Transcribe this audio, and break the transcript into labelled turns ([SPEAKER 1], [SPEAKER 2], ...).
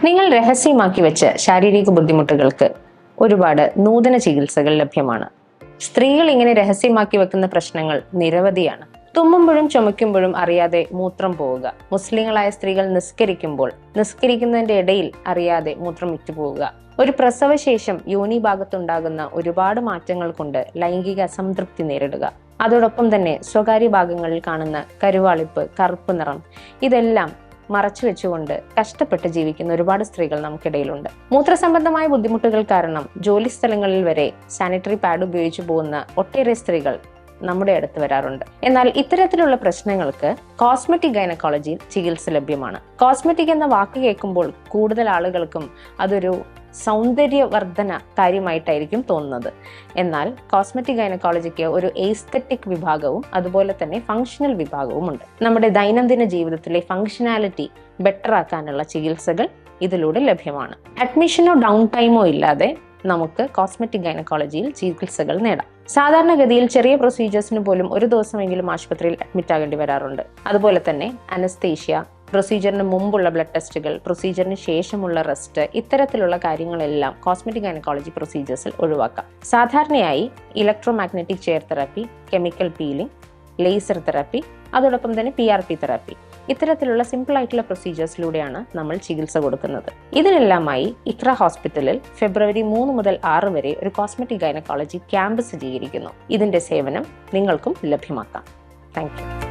[SPEAKER 1] നിങ്ങൾ രഹസ്യമാക്കി വെച്ച ശാരീരിക ബുദ്ധിമുട്ടുകൾക്ക് ഒരുപാട് നൂതന ചികിത്സകൾ ലഭ്യമാണ്. സ്ത്രീകൾ ഇങ്ങനെ രഹസ്യമാക്കി വെക്കുന്ന പ്രശ്നങ്ങൾ നിരവധിയാണ്. തുമ്മുമ്പോഴും ചുമയ്ക്കുമ്പോഴും അറിയാതെ മൂത്രം പോവുക, മുസ്ലിങ്ങളായ സ്ത്രീകൾ നിസ്കരിക്കുന്നതിന്റെ ഇടയിൽ അറിയാതെ മൂത്രം വിറ്റുപോവുക, ഒരു പ്രസവശേഷം യോനി ഭാഗത്തുണ്ടാകുന്ന ഒരുപാട് മാറ്റങ്ങൾ കൊണ്ട് ലൈംഗിക അസംതൃപ്തി നേരിടുക, അതോടൊപ്പം തന്നെ സ്വകാര്യ ഭാഗങ്ങളിൽ കാണുന്ന കരുവാളിപ്പ്, കറുപ്പ് നിറം, ഇതെല്ലാം മറച്ചു വെച്ചുകൊണ്ട് കഷ്ടപ്പെട്ട് ജീവിക്കുന്ന ഒരുപാട് സ്ത്രീകൾ നമുക്കിടയിലുണ്ട്. മൂത്രസംബന്ധമായ ബുദ്ധിമുട്ടുകൾ കാരണം ജോലി സ്ഥലങ്ങളിൽ വരെ സാനിറ്ററി പാഡ് ഉപയോഗിച്ചു പോകുന്ന ഒട്ടേറെ സ്ത്രീകൾ നമ്മുടെ അടുത്ത് വരാറുണ്ട്. എന്നാൽ ഇത്തരത്തിലുള്ള പ്രശ്നങ്ങൾക്ക് കോസ്മെറ്റിക് ഗൈനക്കോളജിയിൽ ചികിത്സ ലഭ്യമാണ്. കോസ്മെറ്റിക് എന്ന വാക്ക് കേൾക്കുമ്പോൾ കൂടുതൽ ആളുകൾക്കും അതൊരു സൗന്ദര്യവർദ്ധന കാര്യമായിട്ടായിരിക്കും തോന്നുന്നത്. എന്നാൽ കോസ്മെറ്റിക് ഗൈനക്കോളജിക്ക് ഒരു എസ്തെറ്റിക് വിഭാഗവും അതുപോലെ തന്നെ ഫങ്ഷണൽ വിഭാഗവും ഉണ്ട്. നമ്മുടെ ദൈനംദിന ജീവിതത്തിലെ ഫങ്ഷനാലിറ്റി ബെറ്റർ ആക്കാനുള്ള ചികിത്സകൾ ഇതിലൂടെ ലഭ്യമാണ്. അഡ്മിഷനോ ഡൗൺ ടൈമോ ഇല്ലാതെ നമുക്ക് കോസ്മെറ്റിക് ഗൈനക്കോളജിയിൽ ചികിത്സകൾ നേടാം. സാധാരണഗതിയിൽ ചെറിയ പ്രൊസീജിയേഴ്സിന് പോലും ഒരു ദിവസമെങ്കിലും ആശുപത്രിയിൽ അഡ്മിറ്റ് ആകേണ്ടി വരാറുണ്ട്. അതുപോലെ തന്നെ അനസ്തേഷ്യ, പ്രൊസീജിയറിന് മുമ്പുള്ള ബ്ലഡ് ടെസ്റ്റുകൾ, പ്രൊസീജിയറിന് ശേഷമുള്ള റെസ്റ്റ്, ഇത്തരത്തിലുള്ള കാര്യങ്ങളെല്ലാം കോസ്മെറ്റിക് ഗൈനക്കോളജി പ്രൊസീജിയേഴ്സിൽ ഒഴിവാക്കാം. സാധാരണയായി electromagnetic chair therapy, chemical peeling, laser therapy, അതോടൊപ്പം തന്നെ PRP തെറാപ്പി, ഇത്തരത്തിലുള്ള സിമ്പിൾ ആയിട്ടുള്ള പ്രൊസീജിയേഴ്സിലൂടെയാണ് നമ്മൾ ചികിത്സ കൊടുക്കുന്നത്. ഇതിനെല്ലാമായി ഇക്ര ഹോസ്പിറ്റലിൽ ഫെബ്രുവരി 3 മുതൽ 6 വരെ ഒരു കോസ്മെറ്റിക് ഗൈനക്കോളജി ക്യാമ്പ് സജ്ജീകരിക്കുന്നു. ഇതിന്റെ സേവനം നിങ്ങൾക്കും ലഭ്യമാക്കാം. Thank you.